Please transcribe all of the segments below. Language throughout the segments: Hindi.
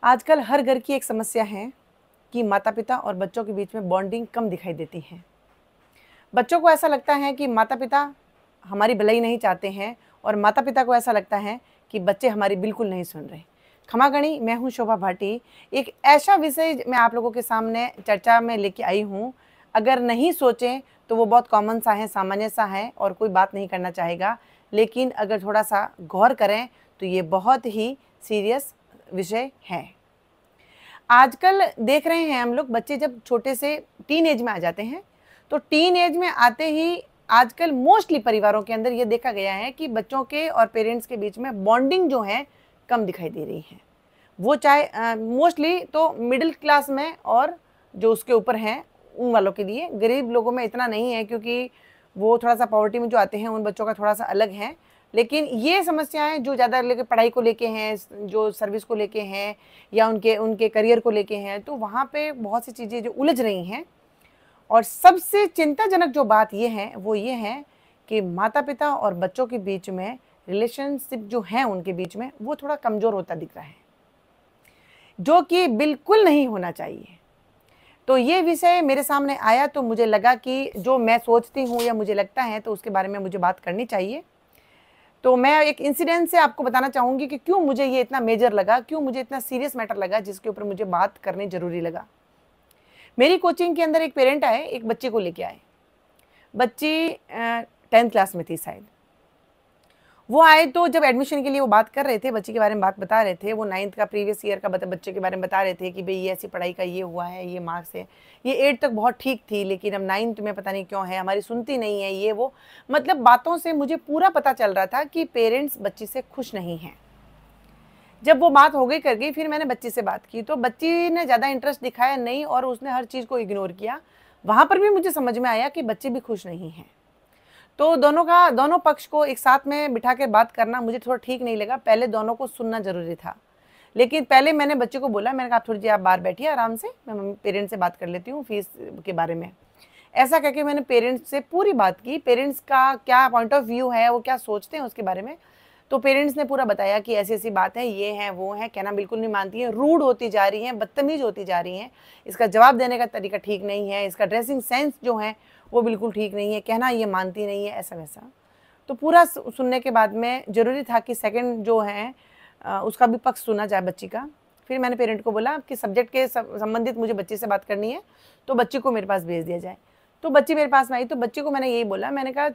आजकल हर घर की एक समस्या है कि माता पिता और बच्चों के बीच में बॉन्डिंग कम दिखाई देती है। बच्चों को ऐसा लगता है कि माता पिता हमारी भलाई नहीं चाहते हैं और माता पिता को ऐसा लगता है कि बच्चे हमारी बिल्कुल नहीं सुन रहे। क्षमागणी, मैं हूँ शोभा भाटी। एक ऐसा विषय मैं आप लोगों के सामने चर्चा में लेके आई हूँ। अगर नहीं सोचें तो वो बहुत कॉमन सा है, सामान्य सा है और कोई बात नहीं करना चाहेगा, लेकिन अगर थोड़ा सा गौर करें तो ये बहुत ही सीरियस विषय है। आजकल देख रहे हैं हम लोग, बच्चे जब छोटे से टीन एज में आ जाते हैं तो टीन एज में आते ही आजकल मोस्टली परिवारों के अंदर ये देखा गया है कि बच्चों के और पेरेंट्स के बीच में बॉन्डिंग जो है कम दिखाई दे रही है। वो चाहे मोस्टली तो मिडिल क्लास में और जो उसके ऊपर हैं उन वालों के लिए, गरीब लोगों में इतना नहीं है क्योंकि वो थोड़ा सा पॉवर्टी में जो आते हैं उन बच्चों का थोड़ा सा अलग है। लेकिन ये समस्याएं जो ज़्यादा लेके पढ़ाई को लेके हैं, जो सर्विस को लेके हैं या उनके उनके करियर को लेके हैं, तो वहाँ पे बहुत सी चीज़ें जो उलझ रही हैं। और सबसे चिंताजनक जो बात ये है वो ये है कि माता पिता और बच्चों के बीच में रिलेशनशिप जो है उनके बीच में वो थोड़ा कमज़ोर होता दिख रहा है, जो कि बिल्कुल नहीं होना चाहिए। तो ये विषय मेरे सामने आया तो मुझे लगा कि जो मैं सोचती हूँ या मुझे लगता है तो उसके बारे में मुझे बात करनी चाहिए। तो मैं एक इंसिडेंट से आपको बताना चाहूँगी कि क्यों मुझे ये इतना मेजर लगा, क्यों मुझे इतना सीरियस मैटर लगा जिसके ऊपर मुझे बात करनी ज़रूरी लगा। मेरी कोचिंग के अंदर एक पेरेंट आए, एक बच्चे को लेके आए। बच्ची 10th क्लास में थी शायद। वो आए तो जब एडमिशन के लिए वो बात कर रहे थे, बच्चे के बारे में बात बता रहे थे। वो 9th का प्रीवियस ईयर का बच्चे के बारे में बता रहे थे कि भाई ये ऐसी पढ़ाई का ये हुआ है, ये मार्क्स है। ये 8 तक बहुत ठीक थी लेकिन अब 9th में पता नहीं क्यों है, हमारी सुनती नहीं है, ये वो। मतलब बातों से मुझे पूरा पता चल रहा था कि पेरेंट्स बच्ची से खुश नहीं हैं। जब वो बात हो गई कर गई, फिर मैंने बच्ची से बात की तो बच्ची ने ज़्यादा इंटरेस्ट दिखाया नहीं और उसने हर चीज़ को इग्नोर किया। वहाँ पर भी मुझे समझ में आया कि बच्चे भी खुश नहीं हैं। तो दोनों पक्ष को एक साथ में बिठा के बात करना मुझे थोड़ा ठीक नहीं लगा। पहले दोनों को सुनना ज़रूरी था, लेकिन पहले मैंने बच्चे को बोला, मैंने कहा आप थोड़ी देर आप बाहर बैठिए आराम से, मैं मम्मी पेरेंट्स से बात कर लेती हूँ फीस के बारे में। ऐसा कह के मैंने पेरेंट्स से पूरी बात की, पेरेंट्स का क्या पॉइंट ऑफ व्यू है, वो क्या सोचते हैं उसके बारे में। तो पेरेंट्स ने पूरा बताया कि ऐसी ऐसी बात है, ये है वो है, कहना बिल्कुल नहीं मानती है, रूड होती जा रही हैं, बदतमीज होती जा रही हैं, इसका जवाब देने का तरीका ठीक नहीं है, इसका ड्रेसिंग सेंस जो है वो बिल्कुल ठीक नहीं है, कहना ये मानती नहीं है, ऐसा वैसा। तो पूरा सुनने के बाद में ज़रूरी था कि सेकंड जो है उसका भी पक्ष सुना जाए बच्ची का। फिर मैंने पेरेंट को बोला कि सब्जेक्ट के संबंधित मुझे बच्ची से बात करनी है तो बच्ची को मेरे पास भेज दिया जाए। तो बच्ची मेरे पास में आई तो बच्ची को मैंने यही बोला, मैंने कहा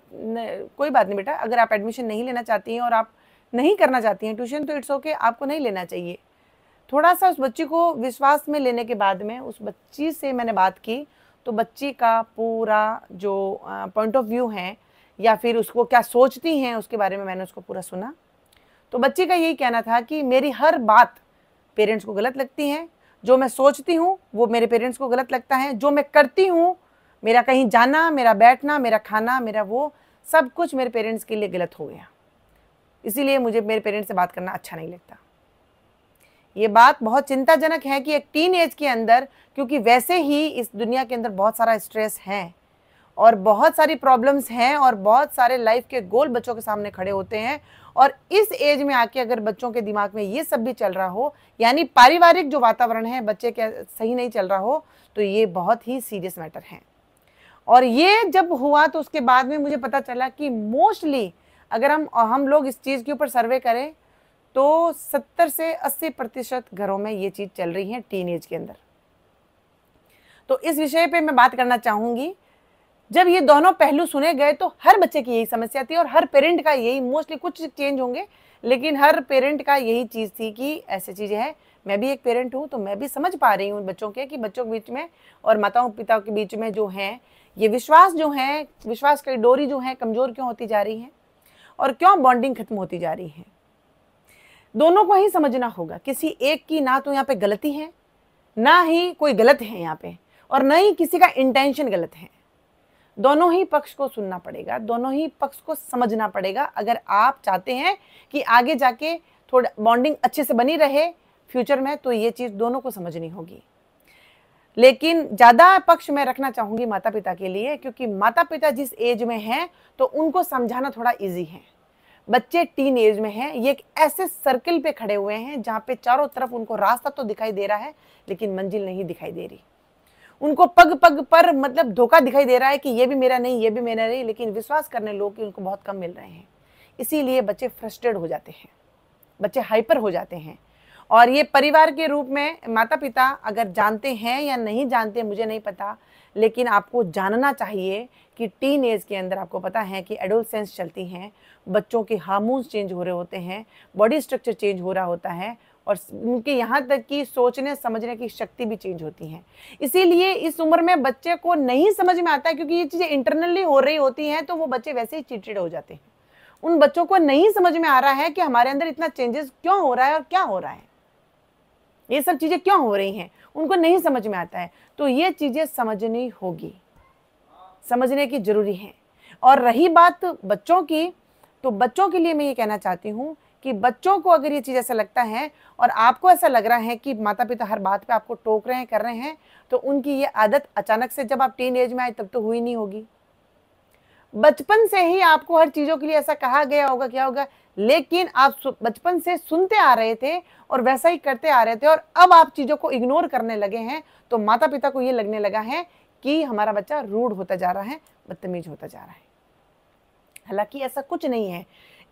कोई बात नहीं बेटा, अगर आप एडमिशन नहीं लेना चाहती हैं और आप नहीं करना चाहती हैं ट्यूशन तो इट्स ओके, आपको नहीं लेना चाहिए। थोड़ा सा उस बच्ची को विश्वास में लेने के बाद में उस बच्ची से मैंने बात की तो बच्ची का पूरा जो पॉइंट ऑफ व्यू है या फिर उसको क्या सोचती हैं उसके बारे में मैंने उसको पूरा सुना। तो बच्ची का यही कहना था कि मेरी हर बात पेरेंट्स को गलत लगती है, जो मैं सोचती हूँ वो मेरे पेरेंट्स को गलत लगता है, जो मैं करती हूँ, मेरा कहीं जाना, मेरा बैठना, मेरा खाना, मेरा वो सब कुछ मेरे पेरेंट्स के लिए गलत हो गया, इसीलिए मुझे मेरे पेरेंट्स से बात करना अच्छा नहीं लगता। ये बात बहुत चिंताजनक है कि एक टीन एज के अंदर, क्योंकि वैसे ही इस दुनिया के अंदर बहुत सारा स्ट्रेस है और बहुत सारी प्रॉब्लम्स हैं और बहुत सारे लाइफ के गोल बच्चों के सामने खड़े होते हैं, और इस एज में आके अगर बच्चों के दिमाग में ये सब भी चल रहा हो, यानी पारिवारिक जो वातावरण है बच्चे के सही नहीं चल रहा हो, तो ये बहुत ही सीरियस मैटर है। और ये जब हुआ तो उसके बाद में मुझे पता चला कि मोस्टली अगर हम लोग इस चीज़ के ऊपर सर्वे करें तो 70 से 80% घरों में ये चीज़ चल रही है टीनेज के अंदर। तो इस विषय पे मैं बात करना चाहूँगी। जब ये दोनों पहलू सुने गए तो हर बच्चे की यही समस्या थी और हर पेरेंट का यही, मोस्टली कुछ चेंज होंगे लेकिन हर पेरेंट का यही चीज़ थी कि ऐसी चीज़ें हैं। मैं भी एक पेरेंट हूँ तो मैं भी समझ पा रही हूँ बच्चों के कि बच्चों के बीच में और माताओं पिताओं के बीच में जो है ये विश्वास जो है, विश्वास की डोरी जो है कमज़ोर क्यों होती जा रही है और क्यों बॉन्डिंग खत्म होती जा रही है। दोनों को ही समझना होगा, किसी एक की ना तो यहाँ पे गलती है, ना ही कोई गलत है यहाँ पे, और ना ही किसी का इंटेंशन गलत है। दोनों ही पक्ष को सुनना पड़ेगा, दोनों ही पक्ष को समझना पड़ेगा अगर आप चाहते हैं कि आगे जाके थोड़ा बॉन्डिंग अच्छे से बनी रहे फ्यूचर में, तो ये चीज़ दोनों को समझनी होगी। लेकिन ज़्यादा पक्ष मैं रखना चाहूँगी माता पिता के लिए, क्योंकि माता पिता जिस एज में हैं तो उनको समझाना थोड़ा ईजी है। बच्चे टीन एज में हैं, ये एक ऐसे सर्किल पे खड़े हुए हैं जहाँ पे चारों तरफ उनको रास्ता तो दिखाई दे रहा है लेकिन मंजिल नहीं दिखाई दे रही। उनको पग पग पर मतलब धोखा दिखाई दे रहा है कि ये भी मेरा नहीं, ये भी मेरा नहीं, लेकिन विश्वास करने लोग उनको बहुत कम मिल रहे हैं। इसीलिए बच्चे फ्रस्ट्रेट हो जाते हैं, बच्चे हाइपर हो जाते हैं। और ये परिवार के रूप में माता पिता अगर जानते हैं या नहीं जानते मुझे नहीं पता, लेकिन आपको जानना चाहिए कि टीन एज के अंदर आपको पता है कि एडोलसेंस चलती हैं, बच्चों के हार्मोन्स चेंज हो रहे होते हैं, बॉडी स्ट्रक्चर चेंज हो रहा होता है और उनके यहाँ तक कि सोचने समझने की शक्ति भी चेंज होती है। इसीलिए इस उम्र में बच्चे को नहीं समझ में आता है, क्योंकि ये चीज़ें इंटरनली हो रही होती हैं, तो वो बच्चे वैसे ही चिड़चिड़े हो जाते हैं। उन बच्चों को नहीं समझ में आ रहा है कि हमारे अंदर इतना चेंजेस क्यों हो रहा है और क्या हो रहा है, ये सब चीज़ें क्यों हो रही हैं, उनको नहीं समझ में आता है। तो ये चीज़ें समझनी होगी, समझने की जरूरी है। और रही बात बच्चों की, तो बच्चों के लिए मैं ये कहना चाहती हूँ कि बच्चों को अगर ये चीज़ ऐसा लगता है और आपको ऐसा लग रहा है कि माता पिता हर बात पे आपको टोक रहे हैं, कर रहे हैं, तो उनकी ये आदत अचानक से जब आप टीन एज में आए तब तो हुई नहीं होगी। बचपन से ही आपको हर चीज़ों के लिए ऐसा कहा गया होगा, क्या होगा, लेकिन आप बचपन से सुनते आ रहे थे और वैसा ही करते आ रहे थे, और अब आप चीज़ों को इग्नोर करने लगे हैं, तो माता पिता को ये लगने लगा है कि हमारा बच्चा रूड होता जा रहा है, बदतमीज होता जा रहा है। हालांकि ऐसा कुछ नहीं है।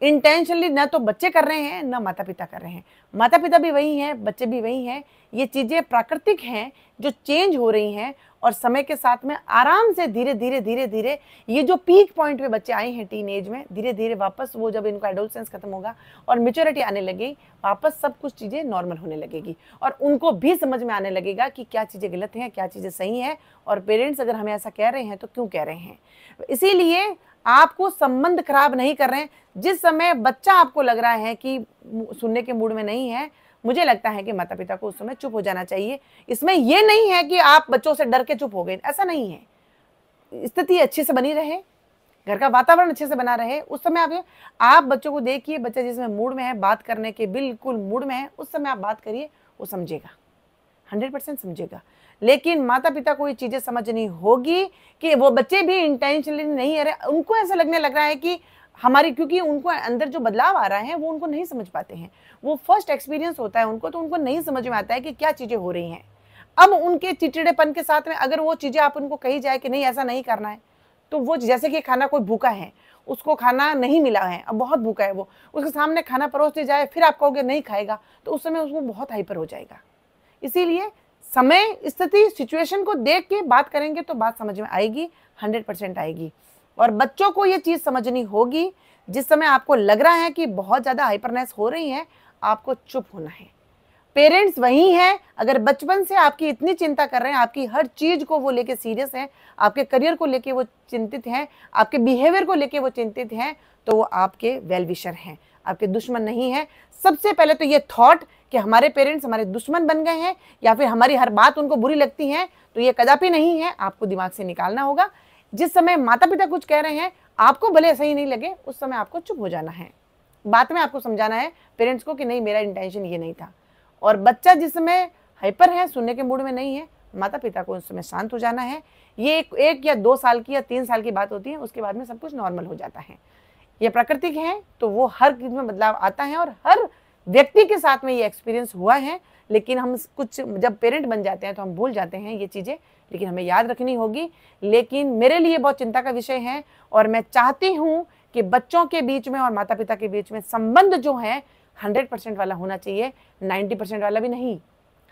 इंटेंशनली ना तो बच्चे कर रहे हैं ना माता पिता कर रहे हैं, माता पिता भी वही हैं, बच्चे भी वही हैं। ये चीज़ें प्राकृतिक हैं जो चेंज हो रही हैं, और समय के साथ में आराम से धीरे धीरे धीरे धीरे ये जो पीक पॉइंट पे बच्चे आए हैं टीन एज में, धीरे धीरे वापस वो जब इनका एडोलसेंस खत्म होगा और मेच्योरिटी आने लगेगी, वापस सब कुछ चीज़ें नॉर्मल होने लगेगी और उनको भी समझ में आने लगेगा कि क्या चीज़ें गलत हैं, क्या चीज़ें सही हैं, और पेरेंट्स अगर हमें ऐसा कह रहे हैं तो क्यों कह रहे हैं। इसीलिए आपको संबंध खराब नहीं कर रहे हैं। जिस समय बच्चा आपको लग रहा है कि सुनने के मूड में नहीं है, मुझे लगता है कि माता पिता को उस समय चुप हो जाना चाहिए। इसमें यह नहीं है कि आप बच्चों से डर के चुप हो गए, ऐसा नहीं है। स्थिति अच्छे से बनी रहे, घर का वातावरण अच्छे से बना रहे, उस समय आप बच्चों को देखिए, बच्चा जिसमें मूड में है, बात करने के बिल्कुल मूड में है, उस समय आप बात करिए, वो समझेगा, 100% समझेगा। लेकिन माता पिता को ये चीज़ें समझनी होगी कि वो बच्चे भी इंटेंशनली नहीं है, उनको ऐसा लगने लग रहा है कि हमारी, क्योंकि उनको अंदर जो बदलाव आ रहा है वो उनको नहीं समझ पाते हैं, वो फर्स्ट एक्सपीरियंस होता है उनको, तो उनको नहीं समझ में आता है कि क्या चीज़ें हो रही हैं। अब उनके चिड़चिड़ेपन के साथ में अगर वो चीज़ें आप उनको कही जाए कि नहीं ऐसा नहीं करना है, तो वो जैसे कि खाना कोई भूखा है, उसको खाना नहीं मिला है, अब बहुत भूखा है वो, उसके सामने खाना परोस दिया जाए, फिर आप कहोगे नहीं खाएगा, तो उस समय उसको बहुत हाइपर हो जाएगा। इसीलिए समय, स्थिति, सिचुएशन को देख के बात करेंगे तो बात समझ में आएगी, 100% आएगी। और बच्चों को ये चीज़ समझनी होगी, जिस समय आपको लग रहा है कि बहुत ज़्यादा हाइपरनेस हो रही है, आपको चुप होना है। पेरेंट्स वही हैं, अगर बचपन से आपकी इतनी चिंता कर रहे हैं, आपकी हर चीज़ को वो लेके सीरियस हैं, आपके करियर को लेके वो चिंतित हैं, आपके बिहेवियर को लेके वो चिंतित हैं, तो वो आपके वेल विशर हैं, आपके दुश्मन नहीं हैं। सबसे पहले तो ये थॉट कि हमारे पेरेंट्स हमारे दुश्मन बन गए हैं या फिर हमारी हर बात उनको बुरी लगती है, तो ये कदापि नहीं है, आपको दिमाग से निकालना होगा। जिस समय माता पिता कुछ कह रहे हैं, आपको भले सही नहीं लगे, उस समय आपको चुप हो जाना है। बात में आपको समझाना है पेरेंट्स को कि नहीं, मेरा इंटेंशन ये नहीं था। और बच्चा जिस समय हाइपर है, सुनने के मूड में नहीं है, माता पिता को उस समय शांत हो जाना है। ये एक या 2 साल की या 3 साल की बात होती है, उसके बाद में सब कुछ नॉर्मल हो जाता है। ये प्राकृतिक है, तो वो हर चीज में बदलाव आता है और हर व्यक्ति के साथ में ये एक्सपीरियंस हुआ है। लेकिन हम कुछ जब पेरेंट बन जाते हैं तो हम भूल जाते हैं ये चीज़ें, लेकिन हमें याद रखनी होगी। लेकिन मेरे लिए बहुत चिंता का विषय है और मैं चाहती हूँ कि बच्चों के बीच में और माता पिता के बीच में संबंध जो है 100% वाला होना चाहिए, 90% वाला भी नहीं,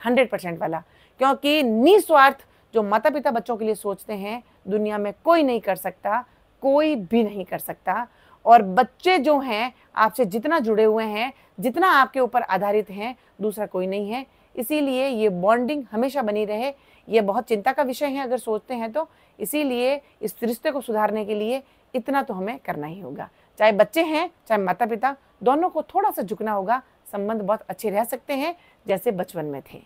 100% वाला। क्योंकि निस्वार्थ जो माता पिता बच्चों के लिए सोचते हैं, दुनिया में कोई नहीं कर सकता, कोई भी नहीं कर सकता। और बच्चे जो हैं आपसे जितना जुड़े हुए हैं, जितना आपके ऊपर आधारित हैं, दूसरा कोई नहीं है। इसीलिए ये बॉन्डिंग हमेशा बनी रहे, ये बहुत चिंता का विषय है अगर सोचते हैं तो। इसीलिए इस रिश्ते को सुधारने के लिए इतना तो हमें करना ही होगा। चाहे बच्चे हैं चाहे माता पिता, दोनों को थोड़ा सा झुकना होगा। संबंध बहुत अच्छे रह सकते हैं जैसे बचपन में थे।